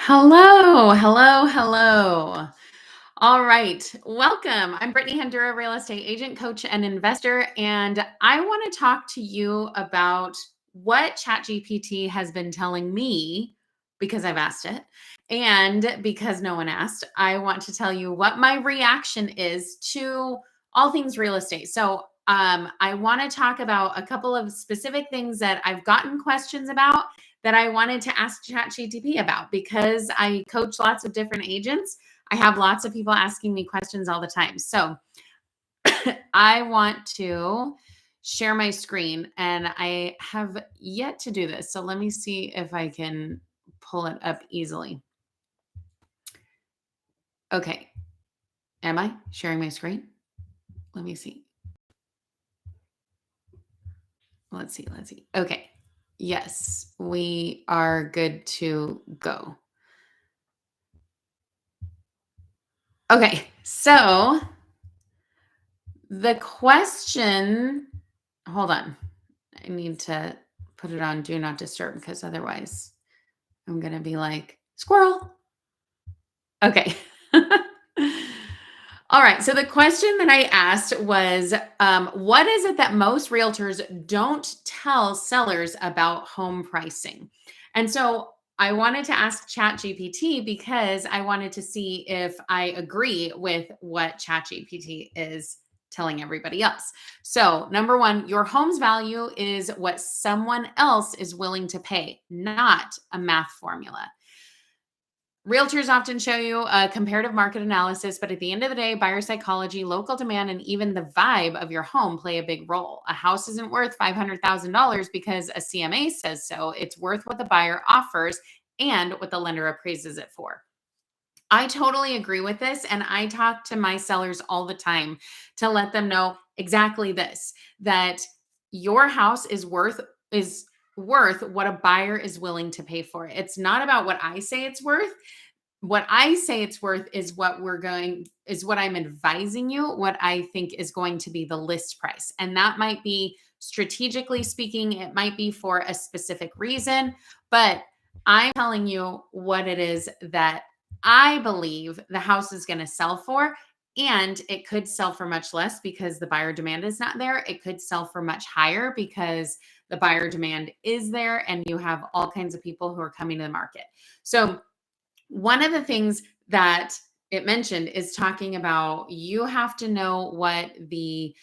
Hello, hello, hello. All right, welcome. I'm Brittany Handura, real estate agent, coach, and investor, and I want to talk to you about what ChatGPT has been telling me because I've asked it, and because no one asked. I want to tell you what my reaction is to all things real estate. I want to talk about a couple of specific things that I've gotten questions about that I wanted to ask ChatGPT about because I coach lots of different agents. I have lots of people asking me questions all the time. So I want to share my screen and I have yet to do this. So let me see if I can pull it up easily. Okay. Am I sharing my screen? Let me see. Let's see. Let's see. Okay. Yes, we are good to go. Okay. So the question, hold on. I need to put it on do not disturb because otherwise I'm going to be like, squirrel. Okay. All right. So the question that I asked was what is it that most realtors don't tell sellers about home pricing? And so I wanted to ask ChatGPT because I wanted to see if I agree with what ChatGPT is telling everybody else. So, number one, your home's value is what someone else is willing to pay, not a math formula. Realtors often show you a comparative market analysis, but at the end of the day, buyer psychology, local demand, and even the vibe of your home play a big role. A house isn't worth $500,000 because a CMA says so. It's worth what the buyer offers and what the lender appraises it for. I totally agree with this. And I talk to my sellers all the time to let them know exactly this, that your house is worth what a buyer is willing to pay for it. It's not about what I say it's worth. What I say it's worth is what I'm advising you, what I think is going to be the list price. And that might be strategically speaking, it might be for a specific reason, but I'm telling you what it is that I believe the house is going to sell for. And it could sell for much less because the buyer demand is not there. It could sell for much higher because the buyer demand is there and you have all kinds of people who are coming to the market. So, one of the things that it mentioned is talking about you have to know what the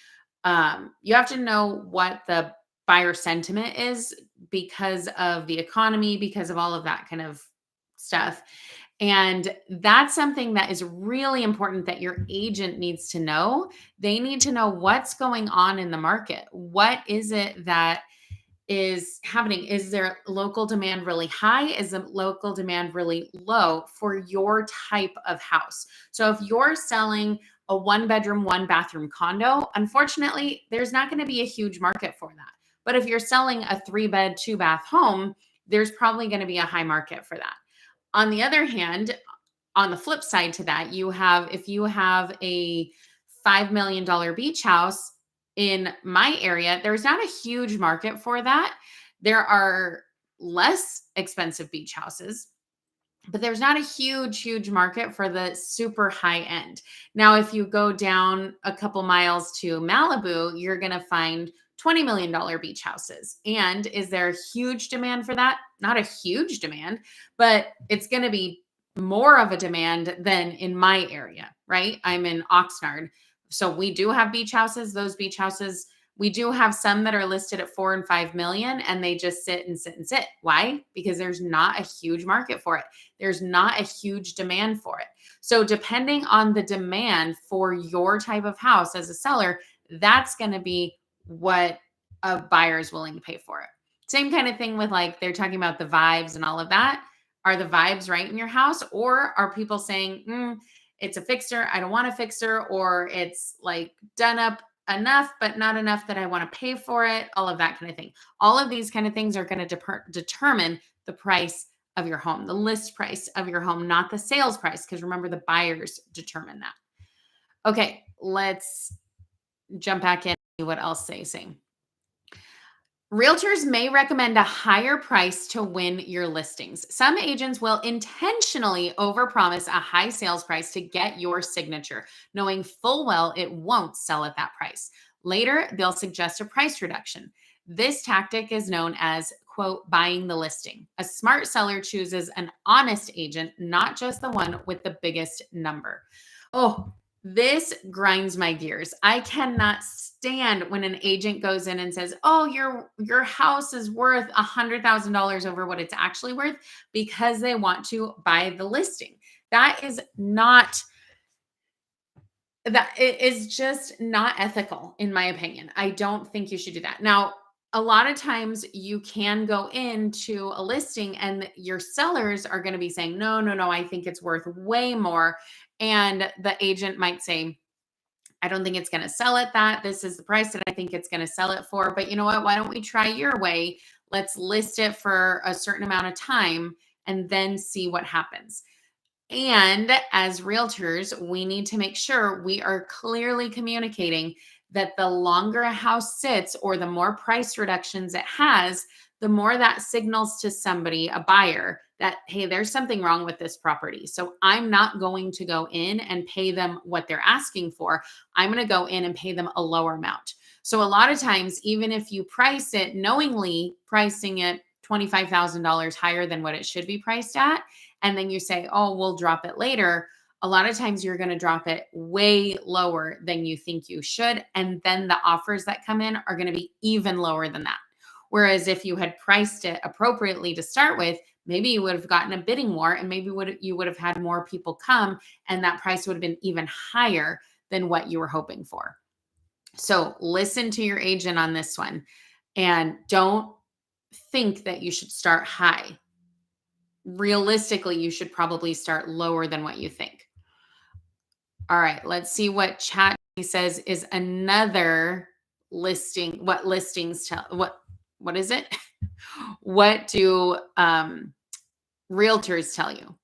buyer sentiment is because of the economy, because of all of that kind of stuff. And that's something that is really important that your agent needs to know. They need to know what's going on in the market. What is it that is happening? Is there local demand really high? Is the local demand really low for your type of house? So if you're selling a one bedroom, one bathroom condo, unfortunately, there's not going to be a huge market for that. But if you're selling a 3 bed, 2 bath home, there's probably going to be a high market for that. On the other hand, on the flip side to that, if you have a $5 million beach house in my area, there's not a huge market for that. There are less expensive beach houses, but there's not a huge market for the super high end. Now, if you go down a couple miles to Malibu, you're going to find $20 million beach houses. And is there a huge demand for that? Not a huge demand, but it's going to be more of a demand than in my area, right? I'm in Oxnard. So we do have beach houses. Those beach houses, we do have some that are listed at 4 and 5 million and they just sit and sit and sit. Why? Because there's not a huge market for it. There's not a huge demand for it. So depending on the demand for your type of house as a seller, that's going to be what a buyer is willing to pay for it. Same kind of thing with like they're talking about the vibes and all of that. Are the vibes right in your house? Or are people saying, it's a fixer, I don't want a fixer, or it's like done up enough, but not enough that I want to pay for it, all of that kind of thing. All of these kind of things are going to determine the price of your home, the list price of your home, not the sales price, because remember, the buyers determine that. Okay, let's jump back in and see what else they're saying. Realtors may recommend a higher price to win your listings. Some agents will intentionally overpromise a high sales price to get your signature, knowing full well it won't sell at that price. Later, they'll suggest a price reduction. This tactic is known as, quote, buying the listing. A smart seller chooses an honest agent, not just the one with the biggest number. Oh, this grinds my gears. I cannot stand when an agent goes in and says, "Oh, your house is worth $100,000 over what it's actually worth," because they want to buy the listing. That is not that it is just not ethical in my opinion. I don't think you should do that. Now, a lot of times you can go into a listing and your sellers are going to be saying, "No, no, no, I think it's worth way more." And the agent might say, "I don't think it's going to sell at that. This is the price that I think it's going to sell it for. But you know what? Why don't we try your way? Let's list it for a certain amount of time and then see what happens." And as realtors, we need to make sure we are clearly communicating that the longer a house sits or the more price reductions it has, the more that signals to somebody, a buyer, that, hey, there's something wrong with this property. So I'm not going to go in and pay them what they're asking for. I'm going to go in and pay them a lower amount. So a lot of times, even if you price it knowingly, pricing it $25,000 higher than what it should be priced at, and then you say, "Oh, we'll drop it later," a lot of times you're going to drop it way lower than you think you should. And then the offers that come in are going to be even lower than that. Whereas if you had priced it appropriately to start with, maybe you would have gotten a bidding war and maybe you would have had more people come and that price would have been even higher than what you were hoping for. So listen to your agent on this one and don't think that you should start high. Realistically, you should probably start lower than what you think. All right, let's see what chat says is another listing. What listings tell what is it? What do realtors tell you?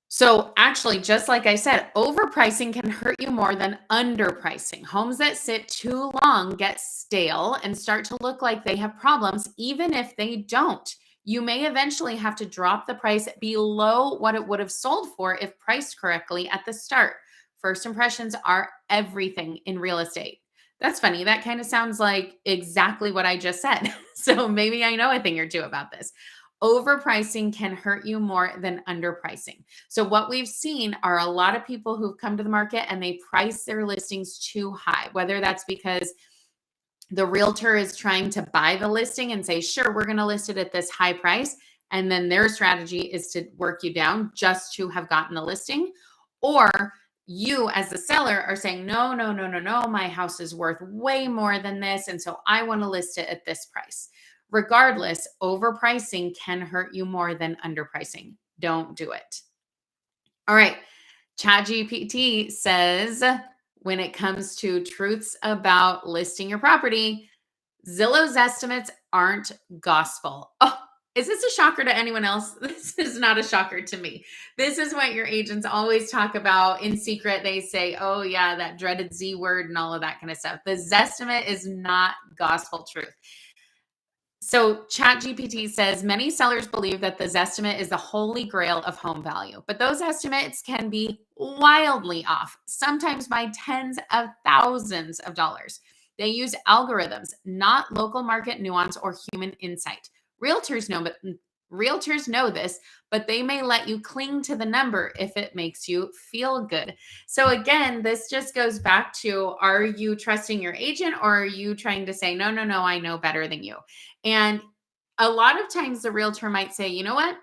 So actually, just like I said, overpricing can hurt you more than underpricing. Homes that sit too long get stale and start to look like they have problems, even if they don't. You may eventually have to drop the price below what it would have sold for if priced correctly at the start. First impressions are everything in real estate. That's funny. That kind of sounds like exactly what I just said. So maybe I know a thing or two about this. Overpricing can hurt you more than underpricing. So what we've seen are a lot of people who've come to the market and they price their listings too high, whether that's because the realtor is trying to buy the listing and say, "Sure, we're going to list it at this high price." And then their strategy is to work you down just to have gotten the listing. Or you as the seller are saying, "No, no, no, no, no, my house is worth way more than this. And so I want to list it at this price." Regardless, overpricing can hurt you more than underpricing. Don't do it. All right. ChatGPT says when it comes to truths about listing your property, Zillow's estimates aren't gospel. Oh, is this a shocker to anyone else? This is not a shocker to me. This is what your agents always talk about in secret. They say, "Oh, yeah, that dreaded Z word and all of that kind of stuff." The Zestimate is not gospel truth. So ChatGPT says many sellers believe that the Zestimate is the holy grail of home value, but those estimates can be wildly off, sometimes by tens of thousands of dollars. They use algorithms, not local market nuance or human insight. Realtors know, but realtors know this, but they may let you cling to the number if it makes you feel good. So again, this just goes back to, are you trusting your agent or are you trying to say, "No, no, no, I know better than you"? And a lot of times the realtor might say, "You know what?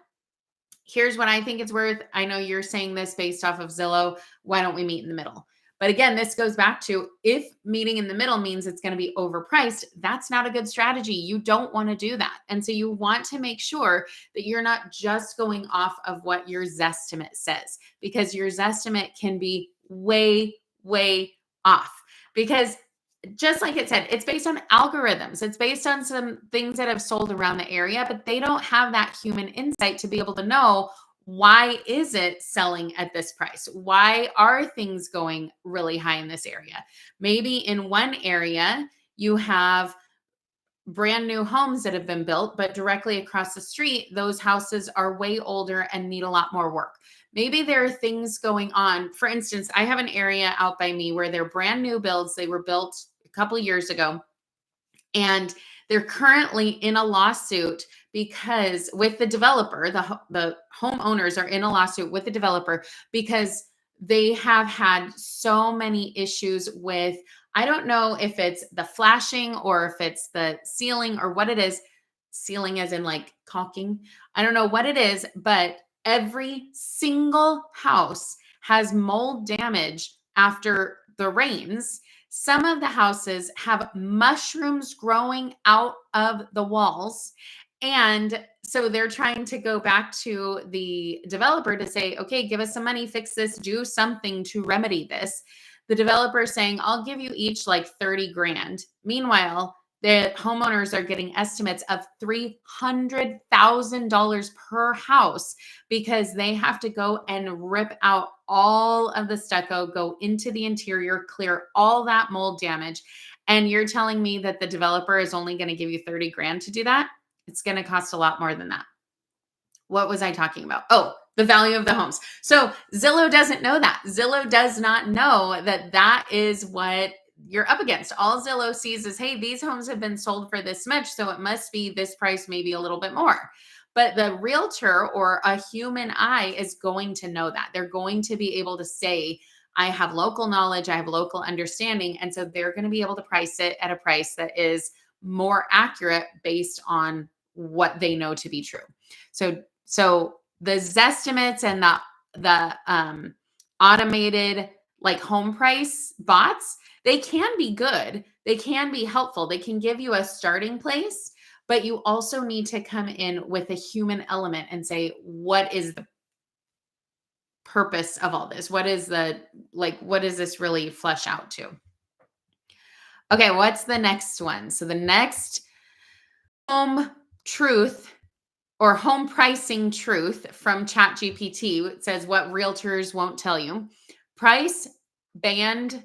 Here's what I think it's worth. I know you're saying this based off of Zillow. Why don't we meet in the middle?" But again, this goes back to, if meeting in the middle means it's going to be overpriced, that's not a good strategy. You don't want to do that. And so you want to make sure that you're not just going off of what your Zestimate says, because your Zestimate can be way, way off. Because just like it said, it's based on algorithms. It's based on some things that have sold around the area, but they don't have that human insight to be able to know, why is it selling at this price? Why are things going really high in this area? Maybe in one area you have brand new homes that have been built, but directly across the street, those houses are way older and need a lot more work. Maybe there are things going on. For instance, I have an area out by me where they're brand new builds. They were built a couple of years ago, and they're currently in a lawsuit because with the developer, the homeowners are in a lawsuit with the developer because they have had so many issues with, I don't know if it's the flashing or if it's the ceiling or what it is. Ceiling as in like caulking. I don't know what it is, but every single house has mold damage after the rains. Some of the houses have mushrooms growing out of the walls. And so they're trying to go back to the developer to say, okay, give us some money, fix this, do something to remedy this. The developer is saying, I'll give you each like 30 grand. Meanwhile, the homeowners are getting estimates of $300,000 per house because they have to go and rip out all of the stucco, go into the interior, clear all that mold damage. And you're telling me that the developer is only going to give you 30 grand to do that? It's going to cost a lot more than that. What was I talking about? Oh, the value of the homes. So Zillow doesn't know that. Zillow does not know that that is what you're up against. All Zillow sees is, hey, these homes have been sold for this much, so it must be this price, maybe a little bit more. But the realtor or a human eye is going to know that. They're going to be able to say, I have local knowledge, I have local understanding. And so they're going to be able to price it at a price that is more accurate based on what they know to be true. So the Zestimates and the automated like home price bots, they can be good. They can be helpful. They can give you a starting place, but you also need to come in with a human element and say, what is the purpose of all this? What is what does this really flesh out to? Okay, what's the next one? So the next home truth or home pricing truth from ChatGPT, it says what realtors won't tell you. Price band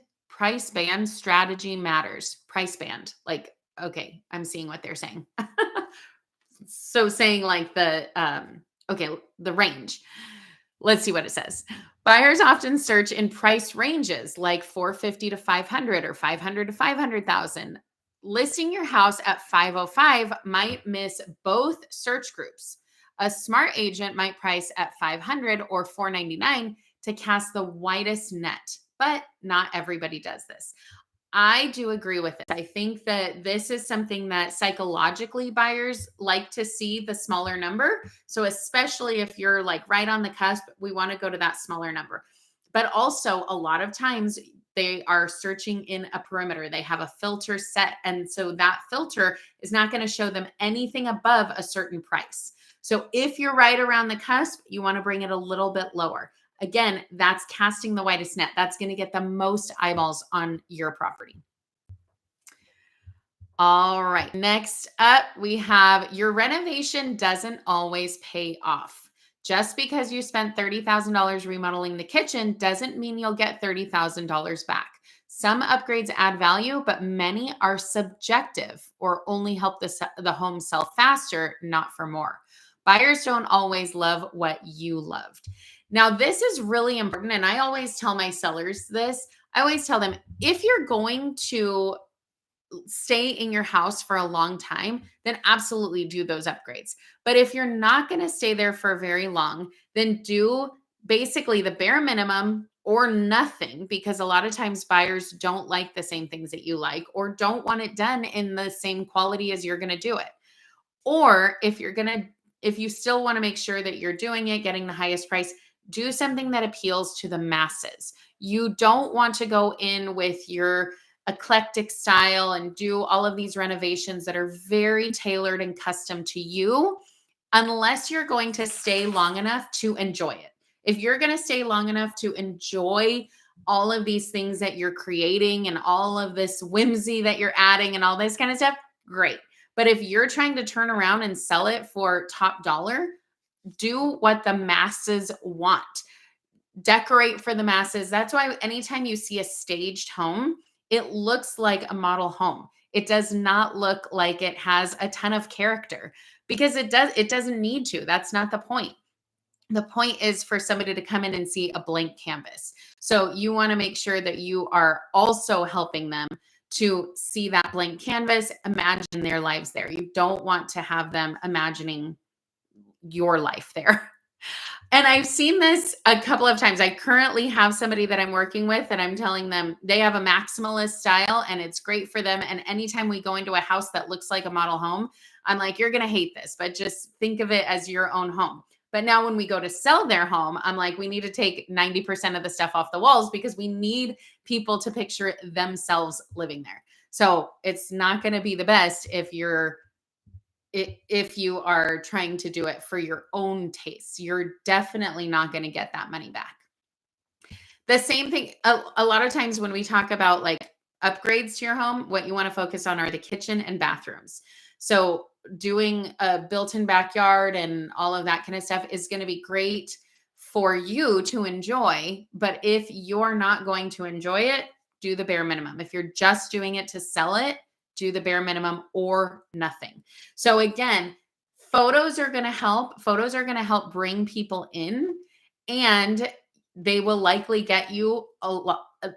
strategy matters. Price band. Like, okay, I'm seeing what they're saying. So saying like the range. Let's see what it says. Buyers often search in price ranges like 450 to 500 or 500 to 500,000. Listing your house at 505 might miss both search groups. A smart agent might price at 500 or 499 to cast the widest net, but not everybody does this. I do agree with it. I think that this is something that psychologically buyers like to see the smaller number. So especially if you're like right on the cusp, we want to go to that smaller number. But also a lot of times they are searching in a perimeter. They have a filter set. And so that filter is not going to show them anything above a certain price. So if you're right around the cusp, you want to bring it a little bit lower. Again, that's casting the widest net. That's going to get the most eyeballs on your property. All right. Next up, we have your renovation doesn't always pay off. Just because you spent $30,000 remodeling the kitchen doesn't mean you'll get $30,000 back. Some upgrades add value, but many are subjective or only help the home sell faster, not for more. Buyers don't always love what you loved. Now, this is really important. And I always tell my sellers this. I always tell them, if you're going to stay in your house for a long time, then absolutely do those upgrades. But if you're not going to stay there for very long, then do basically the bare minimum or nothing, because a lot of times buyers don't like the same things that you like or don't want it done in the same quality as you're going to do it. Or if you still want to make sure that you're doing it, getting the highest price, do something that appeals to the masses. You don't want to go in with your eclectic style and do all of these renovations that are very tailored and custom to you unless you're going to stay long enough to enjoy it. If you're going to stay long enough to enjoy all of these things that you're creating and all of this whimsy that you're adding and all this kind of stuff, great. But if you're trying to turn around and sell it for top dollar, do what the masses want. Decorate for the masses. That's why anytime you see a staged home, it looks like a model home. It does not look like it has a ton of character because it doesn't need to. That's not the point. The point is for somebody to come in and see a blank canvas. So you want to make sure that you are also helping them to see that blank canvas, imagine their lives there. You don't want to have them imagining your life there. And I've seen this a couple of times. I currently have somebody that I'm working with and I'm telling them they have a maximalist style and it's great for them. And anytime we go into a house that looks like a model home, I'm like, you're going to hate this, but just think of it as your own home. But now when we go to sell their home, I'm like, we need to take 90% of the stuff off the walls because we need people to picture themselves living there. So it's not going to be the best if you are trying to do it for your own tastes. You're definitely not going to get that money back. The same thing, a lot of times when we talk about like upgrades to your home, what you want to focus on are the kitchen and bathrooms. So doing a built-in backyard and all of that kind of stuff is going to be great for you to enjoy. But if you're not going to enjoy it, do the bare minimum. If you're just doing it to sell it, do the bare minimum or nothing. So again, photos are going to help. Photos are going to help bring people in, and they will likely get you a lot. What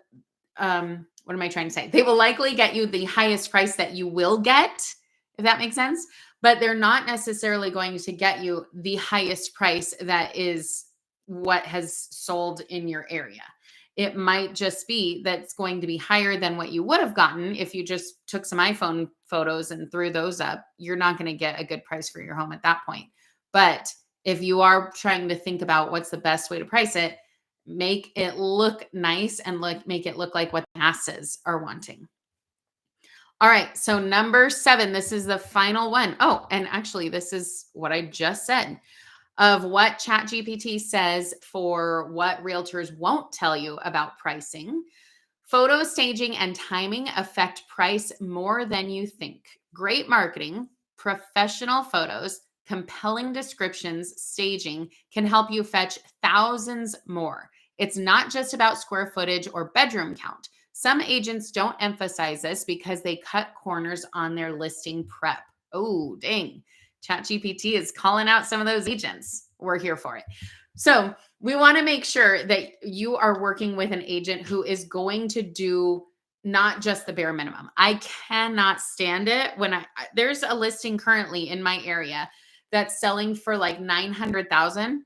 am I trying to say? They will likely get you the highest price that you will get, if that makes sense. But they're not necessarily going to get you the highest price that is what has sold in your area. It might just be that's going to be higher than what you would have gotten if you just took some iPhone photos and threw those up. You're not going to get a good price for your home at that point. But if you are trying to think about what's the best way to price it, make it look nice and make it look like what the masses are wanting. All right. So number 7, this is the final one. Oh, and actually this is what I just said of what ChatGPT says for what realtors won't tell you about pricing. Photo staging and timing affect price more than you think. Great marketing, professional photos, compelling descriptions, staging can help you fetch thousands more. It's not just about square footage or bedroom count. Some agents don't emphasize this because they cut corners on their listing prep. Oh, dang. ChatGPT is calling out some of those agents. We're here for it. So we want to make sure that you are working with an agent who is going to do not just the bare minimum. I cannot stand it when there's a listing currently in my area that's selling for like 900,000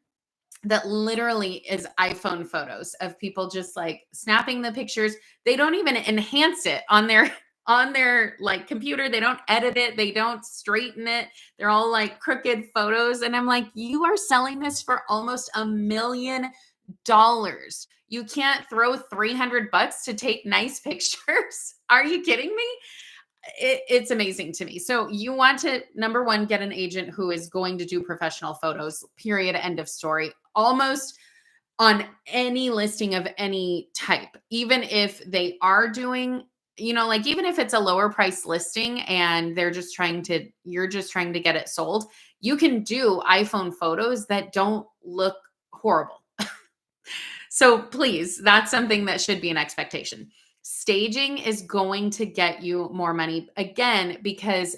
that literally is iPhone photos of people just like snapping the pictures. They don't even enhance it on their like computer. They don't edit it. They don't straighten it. They're all like crooked photos. And I'm like, you are selling this for almost $1 million. You can't throw $300 to take nice pictures. Are you kidding me? It's amazing to me. So you want to, number one, get an agent who is going to do professional photos, period, end of story, almost on any listing of any type. Even if they are doing, like even if it's a lower price listing and you're just trying to get it sold, you can do iPhone photos that don't look horrible. So please, that's something that should be an expectation. Staging is going to get you more money again, because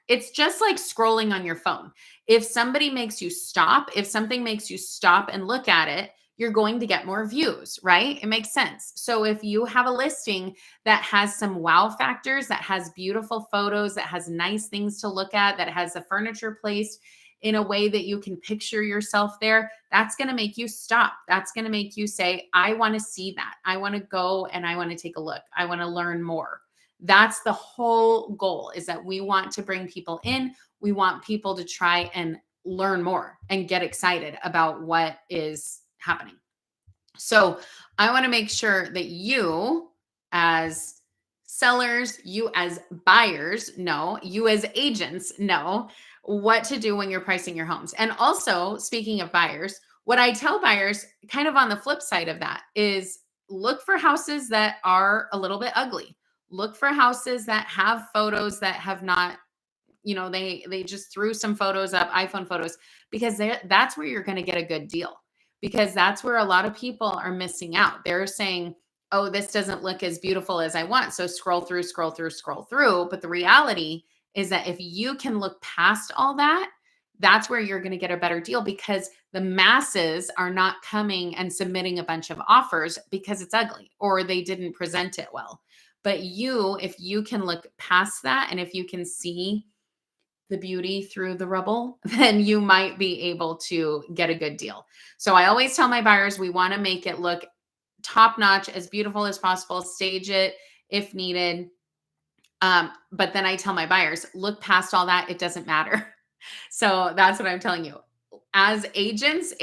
it's just like scrolling on your phone. If something makes you stop and look at it, you're going to get more views, right? It makes sense. So if you have a listing that has some wow factors, that has beautiful photos, that has nice things to look at, that has the furniture placed in a way that you can picture yourself there, that's going to make you stop. That's going to make you say, I want to see that. I want to go and I want to take a look. I want to learn more. That's the whole goal, is that we want to bring people in. We want people to try and learn more and get excited about what is happening. So I want to make sure that you as sellers, you as buyers know, you as agents know what to do when you're pricing your homes. And also, speaking of buyers, what I tell buyers kind of on the flip side of that is look for houses that are a little bit ugly. Look for houses that have photos that have not, they just threw some photos up, iPhone photos, because that's where you're going to get a good deal, because that's where a lot of people are missing out. They're saying, oh, this doesn't look as beautiful as I want. So scroll through, scroll through, scroll through. But the reality is that if you can look past all that, that's where you're going to get a better deal, because the masses are not coming and submitting a bunch of offers because it's ugly or they didn't present it well. But you, if you can look past that and if you can see the beauty through the rubble, then you might be able to get a good deal. So I always tell my buyers, we want to make it look top notch, as beautiful as possible, stage it if needed. But then I tell my buyers, look past all that. It doesn't matter. So that's what I'm telling you. As agents,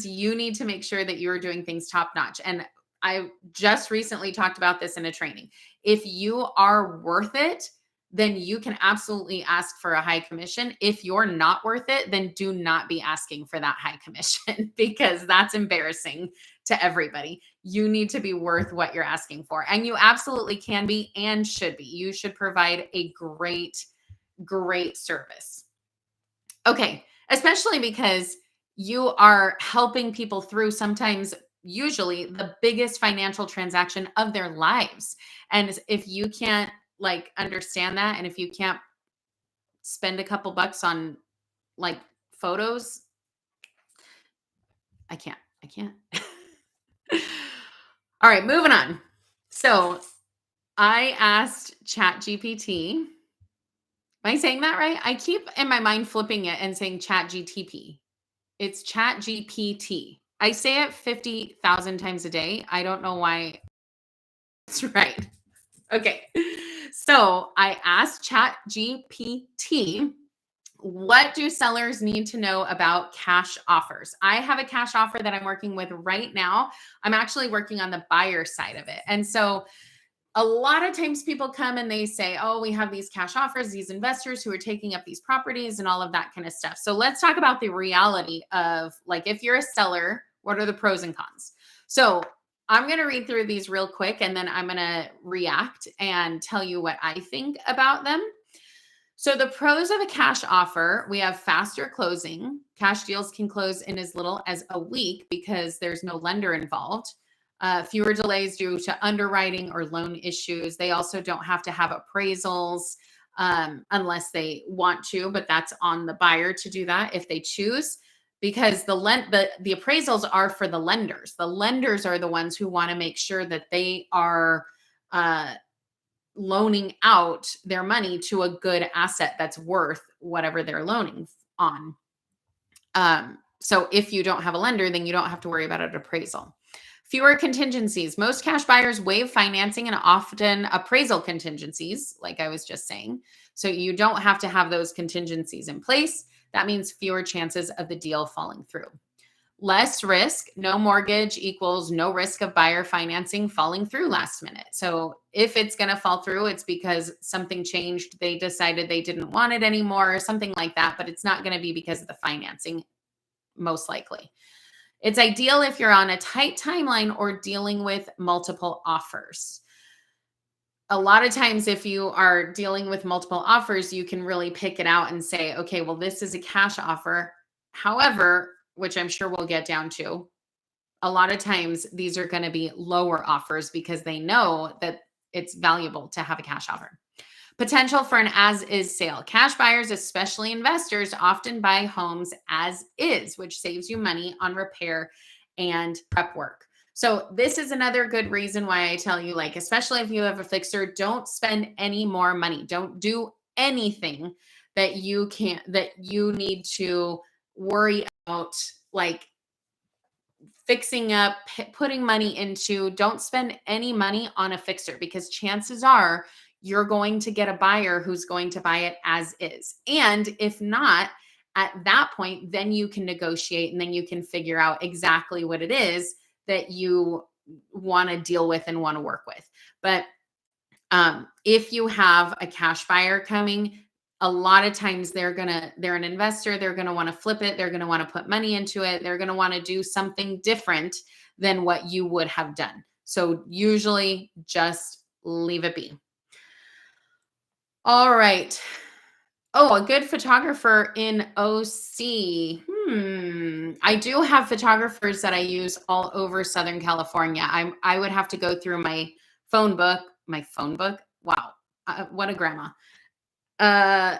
you need to make sure that you're doing things top notch. And I just recently talked about this in a training. If you are worth it, then you can absolutely ask for a high commission. If you're not worth it, then do not be asking for that high commission because that's embarrassing to everybody. You need to be worth what you're asking for. And you absolutely can be and should be. You should provide a great, great service. Okay, especially because you are helping people through sometimes, usually the biggest financial transaction of their lives. And if you can't like understand that, and if you can't spend a couple bucks on like photos, I can't. I can't. All right, moving on. So I asked ChatGPT. Am I saying that right? I keep in my mind flipping it and saying ChatGTP. It's ChatGPT. I say it 50,000 times a day. I don't know why it's right. Okay. So I asked ChatGPT, what do sellers need to know about cash offers? I have a cash offer that I'm working with right now. I'm actually working on the buyer side of it. And so a lot of times people come and they say, oh, we have these cash offers, these investors who are taking up these properties and all of that kind of stuff. So let's talk about the reality of, like, if you're a seller, what are the pros and cons? So I'm going to read through these real quick and then I'm going to react and tell you what I think about them. So the pros of a cash offer, we have faster closing. Cash deals can close in as little as a week because there's no lender involved. Fewer delays due to underwriting or loan issues. They also don't have to have appraisals unless they want to, but that's on the buyer to do that if they choose, because the appraisals are for the lenders. The lenders are the ones who want to make sure that they are loaning out their money to a good asset that's worth whatever they're loaning on. So if you don't have a lender, then you don't have to worry about an appraisal. Fewer contingencies. Most cash buyers waive financing and often appraisal contingencies, like I was just saying. So you don't have to have those contingencies in place. That means fewer chances of the deal falling through. Less risk. No mortgage equals no risk of buyer financing falling through last minute. So if it's going to fall through, it's because something changed. They decided they didn't want it anymore or something like that, but it's not going to be because of the financing, most likely. It's ideal if you're on a tight timeline or dealing with multiple offers. A lot of times, if you are dealing with multiple offers, you can really pick it out and say, okay, well, this is a cash offer. However, which I'm sure we'll get down to, a lot of times these are going to be lower offers because they know that it's valuable to have a cash offer. Potential for an as-is sale. Cash buyers, especially investors, often buy homes as is, which saves you money on repair and prep work. So this is another good reason why I tell you, like, especially if you have a fixer, don't spend any more money. Don't do anything that you need to worry about, like fixing up, putting money into. Don't spend any money on a fixer because chances are you're going to get a buyer who's going to buy it as is. And if not, at that point, then you can negotiate and then you can figure out exactly what it is that you want to deal with and want to work with. But if you have a cash buyer coming, a lot of times they're an investor. They're going to want to flip it. They're going to want to put money into it. They're going to want to do something different than what you would have done. So usually just leave it be. All right. Oh, a good photographer in OC. I do have photographers that I use all over Southern California. I would have to go through my phone book. My phone book. Wow, what a grandma. Uh,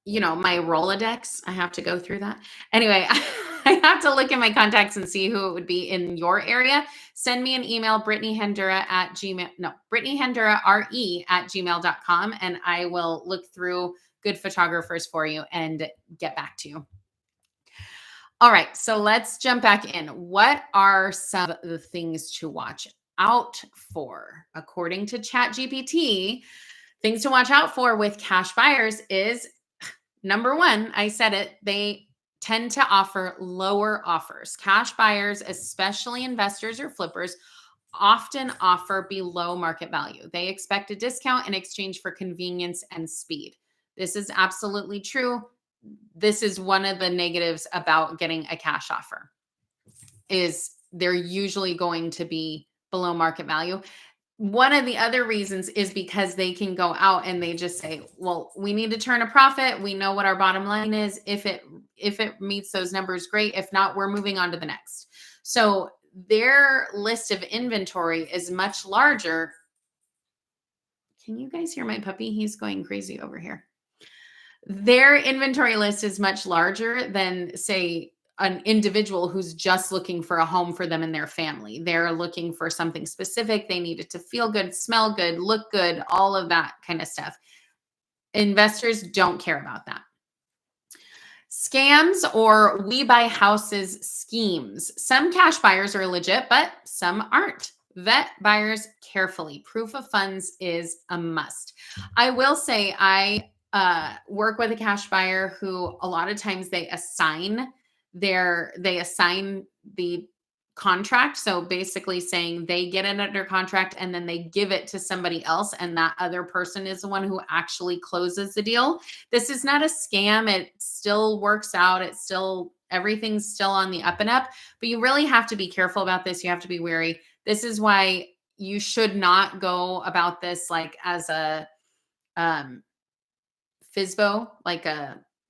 my Rolodex. I have to go through that. Anyway, I have to look in my contacts and see who it would be in your area. Send me an email, BrittanyHanduraRE@gmail.com, and I will look through good photographers for you and get back to you. All right, so let's jump back in. What are some of the things to watch out for? According to ChatGPT, things to watch out for with cash buyers is number one, I said it, they tend to offer lower offers. Cash buyers, especially investors or flippers, often offer below market value. They expect a discount in exchange for convenience and speed. This is absolutely true. This is one of the negatives about getting a cash offer is they're usually going to be below market value. One of the other reasons is because they can go out and they just say, well, we need to turn a profit. We know what our bottom line is. If it meets those numbers, great. If not, we're moving on to the next. So their list of inventory is much larger. Can you guys hear my puppy? He's going crazy over here. Their inventory list is much larger than, say, an individual who's just looking for a home for them and their family. They're looking for something specific. They need it to feel good, smell good, look good, all of that kind of stuff. Investors don't care about that. Scams or we buy houses schemes. Some cash buyers are legit, but some aren't. Vet buyers carefully. Proof of funds is a must. I will say I work with a cash buyer who a lot of times they assign the contract. So basically saying they get it under contract and then they give it to somebody else, and that other person is the one who actually closes the deal. This is not a scam. It still works out. Everything's still on the up and up, but you really have to be careful about this. You have to be wary. This is why you should not go about this like as a FISBO, like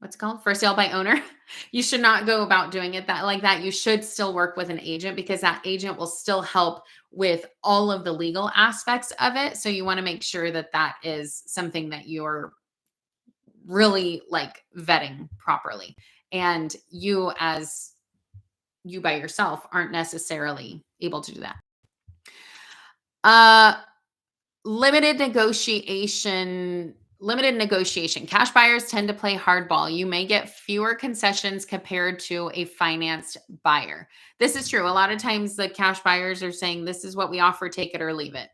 what's it called? For sale by owner. You should not go about doing it like that. You should still work with an agent because that agent will still help with all of the legal aspects of it. So you want to make sure that that is something that you're really like vetting properly. And you by yourself aren't necessarily able to do that. Limited negotiation. Cash buyers tend to play hardball. You may get fewer concessions compared to a financed buyer. This is true. A lot of times the cash buyers are saying, this is what we offer, take it or leave it.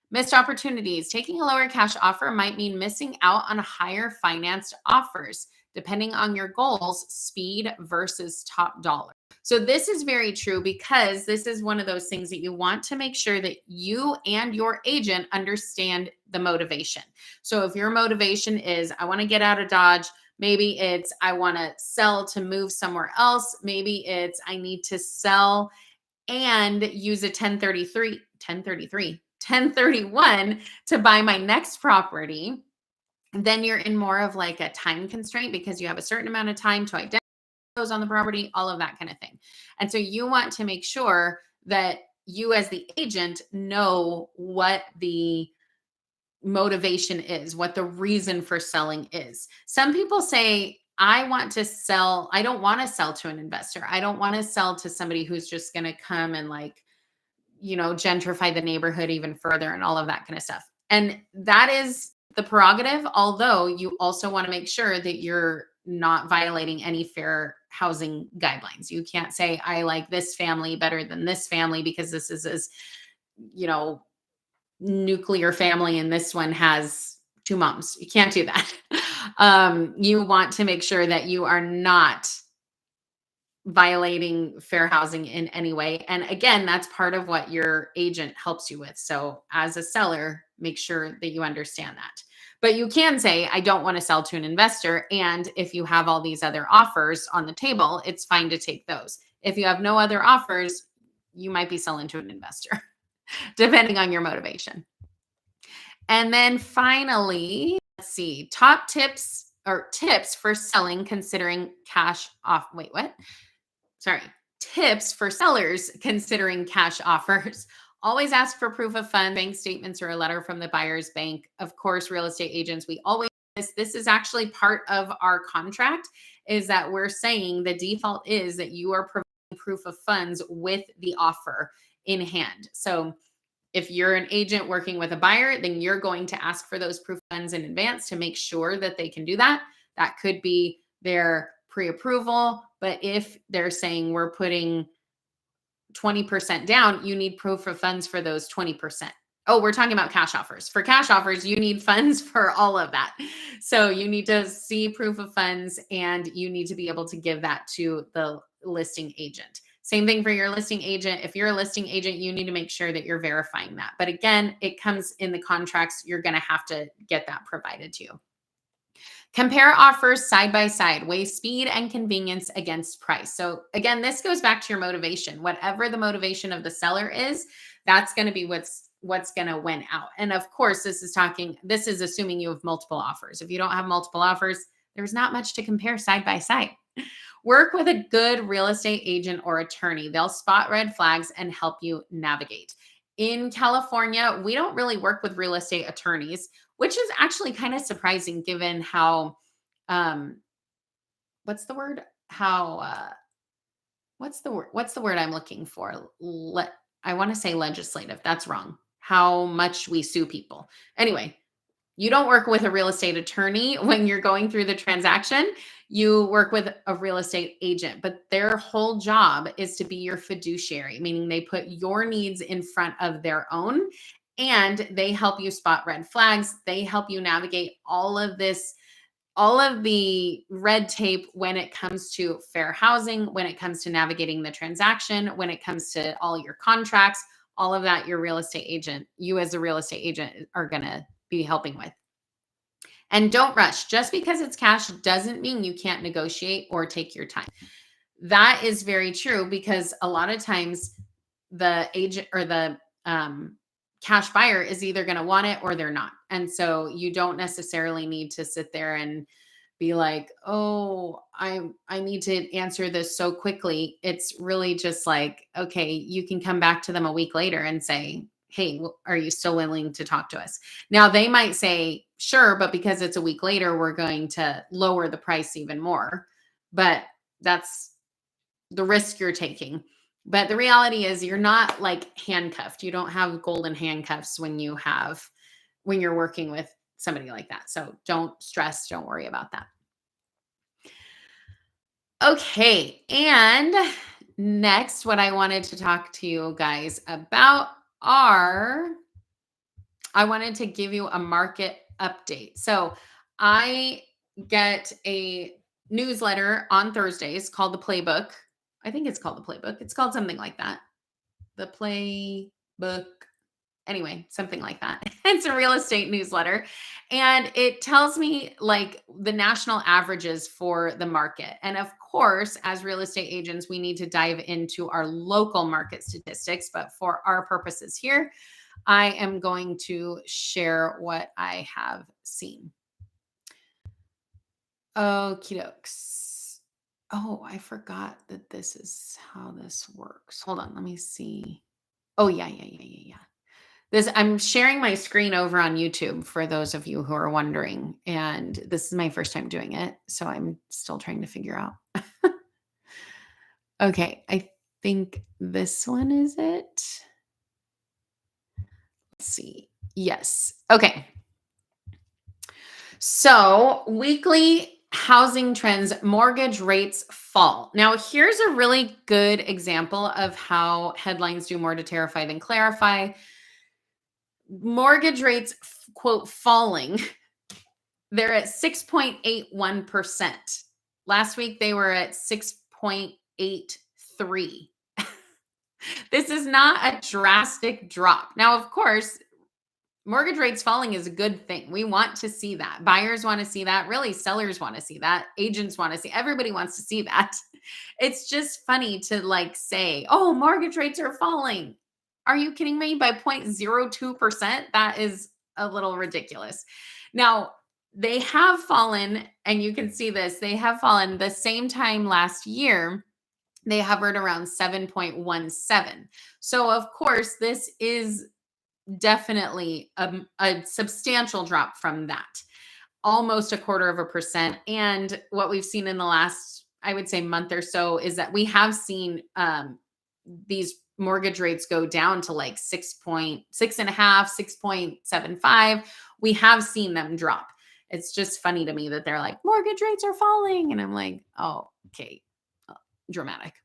Missed opportunities. Taking a lower cash offer might mean missing out on higher financed offers, depending on your goals, speed versus top dollar. So this is very true because this is one of those things that you want to make sure that you and your agent understand the motivation. So if your motivation is, I want to get out of Dodge, maybe it's, I want to sell to move somewhere else. Maybe it's, I need to sell and use a 1031 to buy my next property. Then you're in more of like a time constraint because you have a certain amount of time to identify those on the property, all of that kind of thing. And so you want to make sure that you as the agent know what the motivation is, what the reason for selling is. Some people say, I want to sell. I don't want to sell to an investor. I don't want to sell to somebody who's just going to come and like, gentrify the neighborhood even further and all of that kind of stuff. And that is the prerogative, although you also want to make sure that you're not violating any fair housing guidelines. You can't say, I like this family better than this family because this is nuclear family and this one has two moms. You can't do that. You want to make sure that you are not violating fair housing in any way. And again, that's part of what your agent helps you with. So as a seller, make sure that you understand that. But you can say, I don't want to sell to an investor. And if you have all these other offers on the table, it's fine to take those. If you have no other offers, you might be selling to an investor, depending on your motivation. And then finally, let's see, top tips for selling considering cash off. Wait, what? sorry, tips for sellers considering cash offers. Always ask for proof of fund, bank statements, or a letter from the buyer's bank. Of course, real estate agents, we always this is actually part of our contract, is that we're saying the default is that you are providing proof of funds with the offer in hand. So if you're an agent working with a buyer, then you're going to ask for those proof of funds in advance to make sure that they can do that. That could be their pre-approval, but if they're saying we're putting 20% down, you need proof of funds for those 20%. Oh, we're talking about cash offers. For cash offers, you need funds for all of that. So you need to see proof of funds and you need to be able to give that to the listing agent. Same thing for your listing agent. If you're a listing agent, you need to make sure that you're verifying that. But again, it comes in the contracts. You're going to have to get that provided to you. Compare offers side by side, weigh speed and convenience against price. So again, this goes back to your motivation. Whatever the motivation of the seller is, that's going to be what's going to win out. And of course, this is assuming you have multiple offers. If you don't have multiple offers, there's not much to compare side by side. Work with a good real estate agent or attorney. They'll spot red flags and help you navigate. In California, we don't really work with real estate attorneys, which is actually kind of surprising given how, what's the word? What's the word I'm looking for? I want to say legislative. That's wrong. How much we sue people. Anyway, you don't work with a real estate attorney when you're going through the transaction. You work with a real estate agent, but their whole job is to be your fiduciary, meaning they put your needs in front of their own and they help you spot red flags. They help you navigate all of the red tape when it comes to fair housing, when it comes to navigating the transaction, when it comes to all your contracts, all of that, you as a real estate agent are going to be helping with. And don't rush. Just because it's cash doesn't mean you can't negotiate or take your time. That is very true because a lot of times the agent or the cash buyer is either going to want it or they're not. And so you don't necessarily need to sit there and be like, oh, I need to answer this so quickly. It's really just like, okay, you can come back to them a week later and say, hey, are you still willing to talk to us? Now they might say, sure, but because it's a week later, we're going to lower the price even more. But that's the risk you're taking. But the reality is you're not like handcuffed. You don't have golden handcuffs when you're working with somebody like that. So don't stress, don't worry about that. Okay. And next, what I wanted to talk to you guys about I wanted to give you a market update. So I get a newsletter on Thursdays called The Playbook. I think it's called The Playbook. It's called something like that. The Playbook. Anyway, something like that. It's a real estate newsletter. And it tells me like the national averages for the market. And of course, as real estate agents, we need to dive into our local market statistics. But for our purposes here, I am going to share what I have seen. Okie dokes. Oh, I forgot that this is how this works. Hold on, let me see. Oh, yeah. I'm sharing my screen over on YouTube for those of you who are wondering. And this is my first time doing it. So I'm still trying to figure out. Okay, I think this one is it. Let's see. Yes. Okay. So weekly housing trends, mortgage rates fall. Now, here's a really good example of how headlines do more to terrify than clarify. Mortgage rates, quote, falling. They're at 6.81%. Last week, they were at 6.83. This is not a drastic drop. Now, of course, mortgage rates falling is a good thing. We want to see that. Buyers want to see that. Really, sellers want to see that. Agents want to see. Everybody wants to see that. It's just funny to like say, oh, mortgage rates are falling. Are you kidding me? By 0.02%? That is a little ridiculous. Now, they have fallen, and you can see this. They have fallen the same time last year. they hovered around 7.17. So of course, this is definitely a substantial drop from that, almost 1/4%. And what we've seen in the last, I would say, month or so is that we have seen these mortgage rates go down to like 6.5, 6.75. We have seen them drop. It's just funny to me that they're like, mortgage rates are falling. And I'm like, oh, okay, dramatic.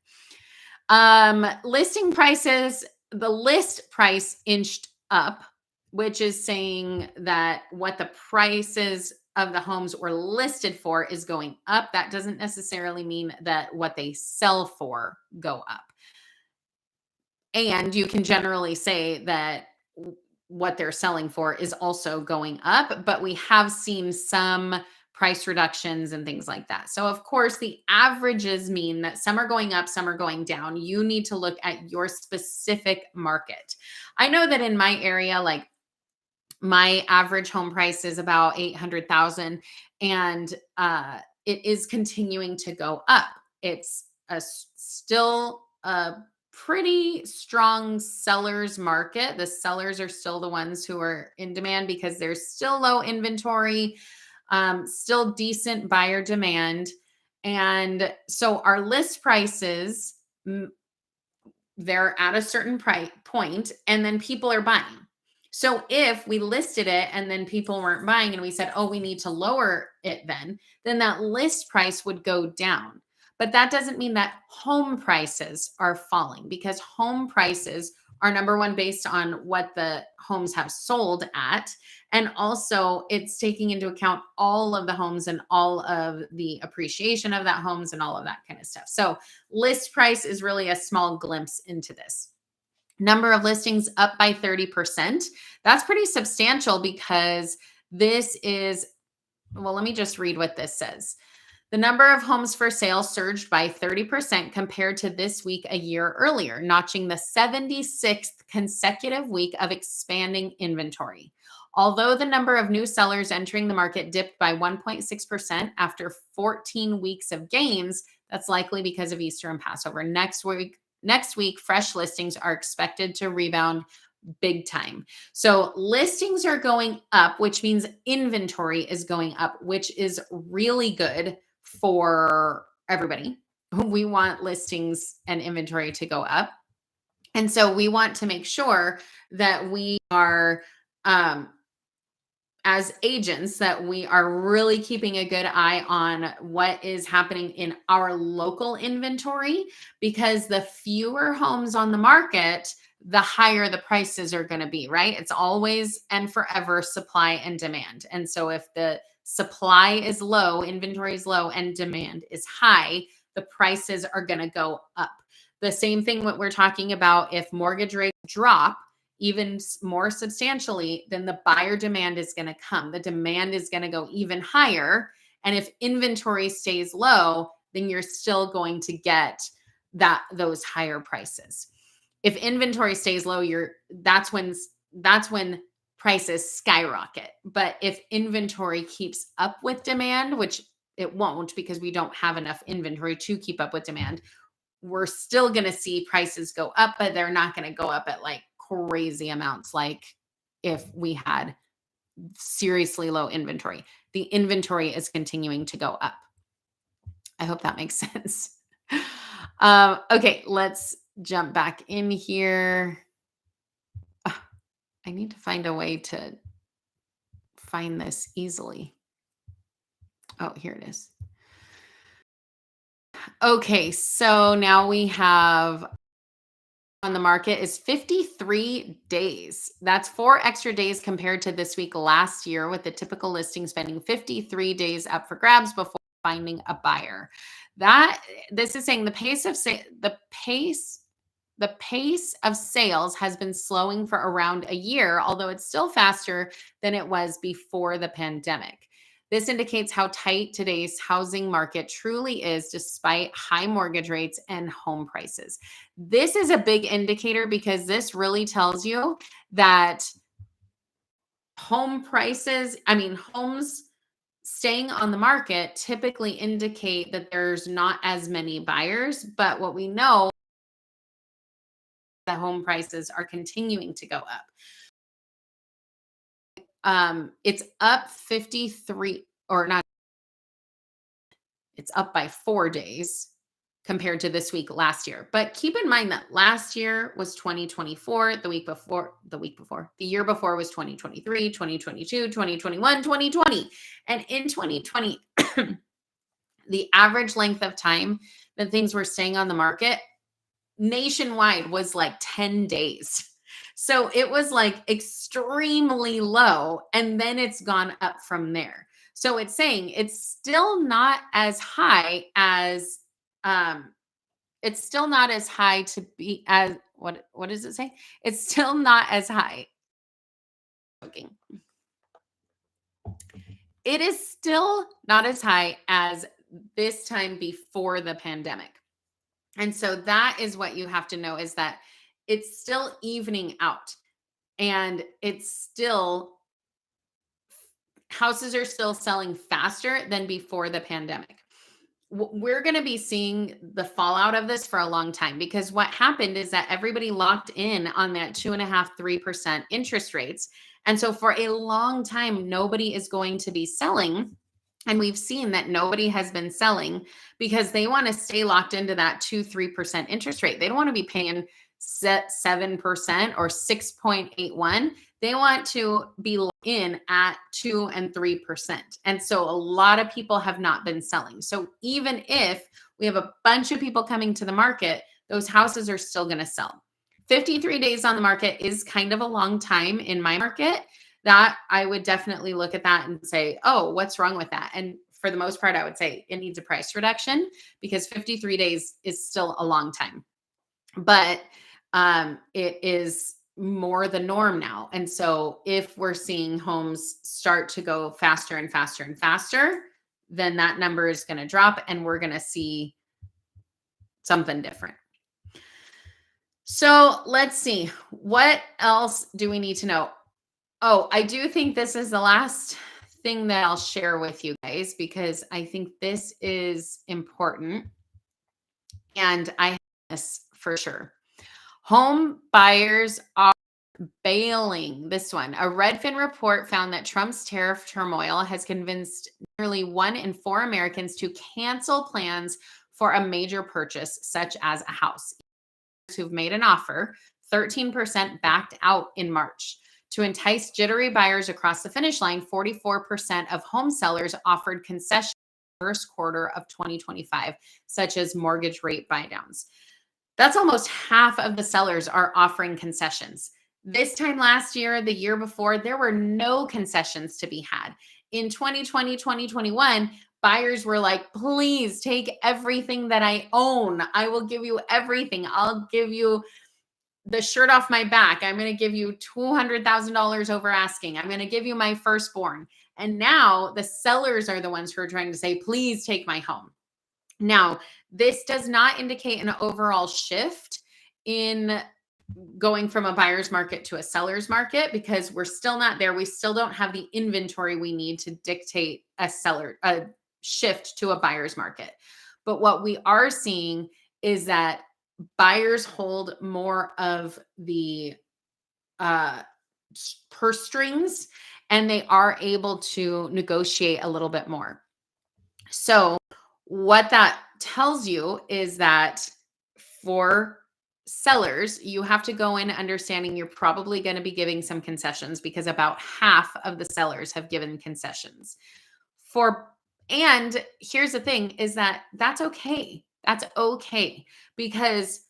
Listing prices, the list price inched up, which is saying that what the prices of the homes were listed for is going up. That doesn't necessarily mean that what they sell for go up. And you can generally say that what they're selling for is also going up, but we have seen some price reductions and things like that. So of course, the averages mean that some are going up, some are going down. You need to look at your specific market. I know that in my area, like my average home price is about 800,000, and it is continuing to go up. It's still a pretty strong sellers market. The sellers are still the ones who are in demand because there's still low inventory, still decent buyer demand. And so our list prices, they're at a certain price point, and then people are buying. So if we listed it and then people weren't buying and we said, oh, we need to lower it, then that list price would go down. But that doesn't mean that home prices are falling, because home prices are, number one, based on what the homes have sold at. And also it's taking into account all of the homes and all of the appreciation of that homes and all of that kind of stuff. So list price is really a small glimpse into this. Number of listings up by 30%. That's pretty substantial, because this is, well, let me just read what this says. The number of homes for sale surged by 30% compared to this week a year earlier, notching the 76th consecutive week of expanding inventory. Although the number of new sellers entering the market dipped by 1.6% after 14 weeks of gains, that's likely because of Easter and Passover. Next week, fresh listings are expected to rebound big time. So listings are going up, which means inventory is going up, which is really good for everybody. We want listings and inventory to go up. And so we want to make sure that we are, as agents, that we are really keeping a good eye on what is happening in our local inventory, because the fewer homes on the market, the higher the prices are going to be, right? It's always and forever supply and demand. And so if the supply is low, inventory is low, and demand is high, the prices are going to go up. The same thing what we're talking about, if mortgage rates drop even more substantially, then the buyer demand is going to come. The demand is going to go even higher. And if inventory stays low, then you're still going to get those higher prices. If inventory stays low, that's when prices skyrocket. But if inventory keeps up with demand, which it won't, because we don't have enough inventory to keep up with demand, we're still going to see prices go up, but they're not going to go up at like crazy amounts like if we had seriously low inventory. The inventory is continuing to go up. I hope that makes sense. Okay, let's jump back in here. I need to find a way to find this easily. Oh, here it is. Okay, so now we have on the market is 53 days. That's 4 extra days compared to this week last year, with the typical listing spending 53 days up for grabs before finding a buyer. This is saying the pace of sales has been slowing for around a year, although it's still faster than it was before the pandemic. This indicates how tight today's housing market truly is, despite high mortgage rates and home prices. This is a big indicator, because this really tells you that homes staying on the market typically indicate that there's not as many buyers, but what we know, the home prices are continuing to go up. It's up 53, or not, it's up by 4 days compared to this week last year. But keep in mind that last year was 2024, the year before was 2023, 2022, 2021, 2020. And in 2020, the average length of time that things were staying on the market nationwide was like 10 days. So it was like extremely low, and then it's gone up from there. So it's saying it's still not as high as it's still not as high to be as what does it say? It's still not as high. Okay. It is still not as high as this time before the pandemic. And so that is what you have to know, is that it's still evening out, and it's still, houses are still selling faster than before the pandemic. We're going to be seeing the fallout of this for a long time, because what happened is that everybody locked in on that 2.5%, 3% interest rates. And so for a long time, nobody is going to be selling. And we've seen that nobody has been selling because they want to stay locked into that 2-3% interest rate. They don't want to be paying 7% or 6.81. They want to be in at 2 and 3%. And so a lot of people have not been selling. So even if we have a bunch of people coming to the market, those houses are still going to sell. 53 days on the market is kind of a long time in my market. That I would definitely look at that and say, oh, what's wrong with that? And for the most part, I would say it needs a price reduction, because 53 days is still a long time. But it is more the norm now. And so if we're seeing homes start to go faster and faster and faster, then that number is going to drop, and we're going to see something different. So let's see. What else do we need to know? Oh, I do think this is the last thing that I'll share with you guys, because I think this is important. And I have this for sure. Home buyers are bailing. This one. A Redfin report found that Trump's tariff turmoil has convinced nearly 1 in 4 Americans to cancel plans for a major purchase, such as a house. Who've made an offer, 13% backed out in March. To entice jittery buyers across the finish line, 44% of home sellers offered concessions in the first quarter of 2025, such as mortgage rate buydowns. That's almost half of the sellers are offering concessions. This time last year, the year before, there were no concessions to be had. In 2020, 2021, buyers were like, please take everything that I own. I will give you everything. I'll give you the shirt off my back. I'm going to give you $200,000 over asking. I'm going to give you my firstborn. And now the sellers are the ones who are trying to say, please take my home. Now, this does not indicate an overall shift in going from a buyer's market to a seller's market, because we're still not there. We still don't have the inventory we need to dictate a shift to a buyer's market. But what we are seeing is that buyers hold more of the purse strings, and they are able to negotiate a little bit more. So what that tells you is that for sellers, you have to go in understanding you're probably going to be giving some concessions, because about half of the sellers have given concessions. And here's the thing, is that that's okay. That's okay, because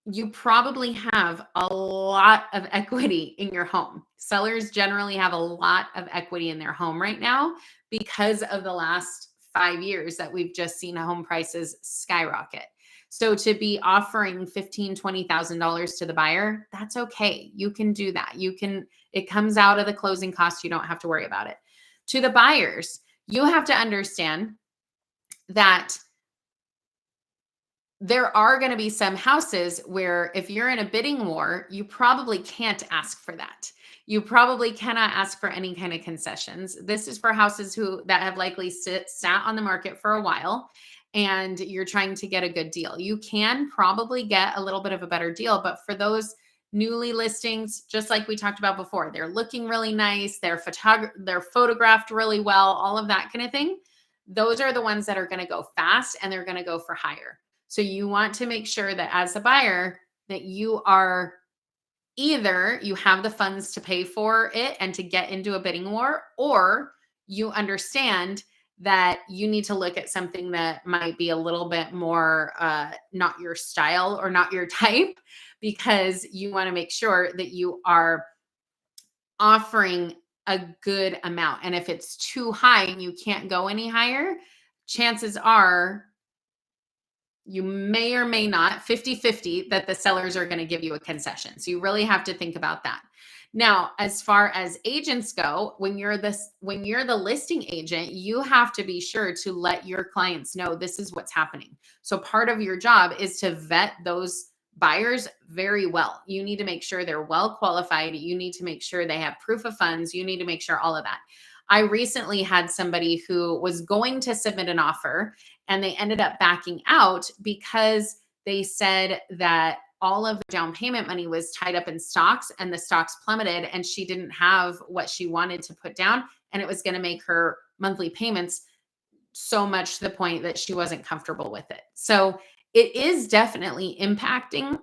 you probably have a lot of equity in your home. Sellers generally have a lot of equity in their home right now because of the last 5 years that we've just seen home prices skyrocket. So to be offering $15,000, $20,000 to the buyer, that's okay. You can do that. It comes out of the closing costs. You don't have to worry about it. To the buyers, you have to understand that there are going to be some houses where if you're in a bidding war, you probably can't ask for that. You probably cannot ask for any kind of concessions. This is for houses that have likely sat on the market for a while and you're trying to get a good deal. You can probably get a little bit of a better deal, but for those newly listings, just like we talked about before, they're looking really nice, they're photographed really well, all of that kind of thing. Those are the ones that are going to go fast and they're going to go for higher. So you want to make sure that as a buyer that you are either you have the funds to pay for it and to get into a bidding war, or you understand that you need to look at something that might be a little bit more not your style or not your type, because you want to make sure that you are offering a good amount. And if it's too high and you can't go any higher, chances are you may or may not 50-50 that the sellers are going to give you a concession. So you really have to think about that. Now, as far as agents go, when you're the listing agent, you have to be sure to let your clients know this is what's happening. So part of your job is to vet those buyers very well. You need to make sure they're well qualified. You need to make sure they have proof of funds. You need to make sure all of that. I recently had somebody who was going to submit an offer and they ended up backing out because they said that all of the down payment money was tied up in stocks and the stocks plummeted and she didn't have what she wanted to put down, and it was going to make her monthly payments so much to the point that she wasn't comfortable with it. So it is definitely impacting.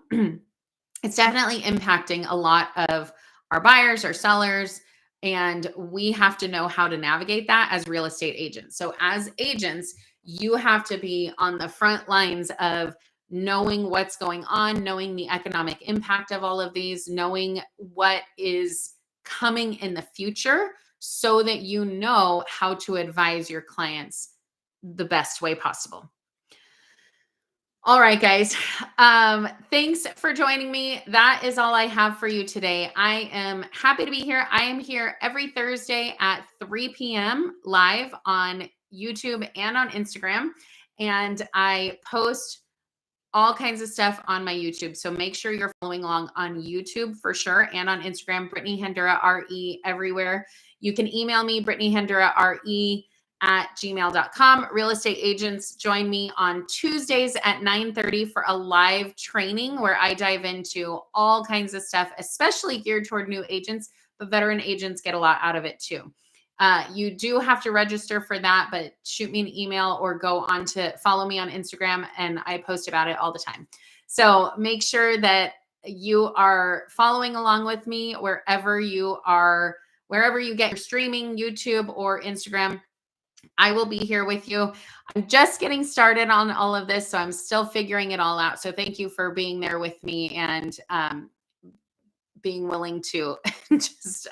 It's definitely impacting a lot of our buyers, our sellers, and we have to know how to navigate that as real estate agents. So as agents, you have to be on the front lines of knowing what's going on, knowing the economic impact of all of these, knowing what is coming in the future so that you know how to advise your clients the best way possible. All right, guys. Thanks for joining me. That is all I have for you today. I am happy to be here. I am here every Thursday at 3 p.m. live on YouTube and on Instagram. And I post all kinds of stuff on my YouTube. So make sure you're following along on YouTube for sure. And on Instagram, BrittanyHanduraRE everywhere. You can email me, BrittanyHanduraRE@gmail.com. Real estate agents, join me on Tuesdays at 9:30 for a live training where I dive into all kinds of stuff, especially geared toward new agents, but veteran agents get a lot out of it too. You do have to register for that, but shoot me an email or go on to follow me on Instagram, and I post about it all the time. So make sure that you are following along with me wherever you get your streaming, YouTube or Instagram. I will be here with you. I'm just getting started on all of this, so I'm still figuring it all out. So thank you for being there with me and being willing to just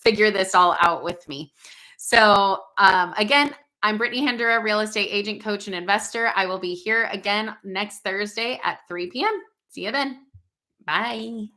figure this all out with me. So again, I'm Brittany Handura, real estate agent, coach, and investor. I will be here again next Thursday at 3 p.m. See you then. Bye.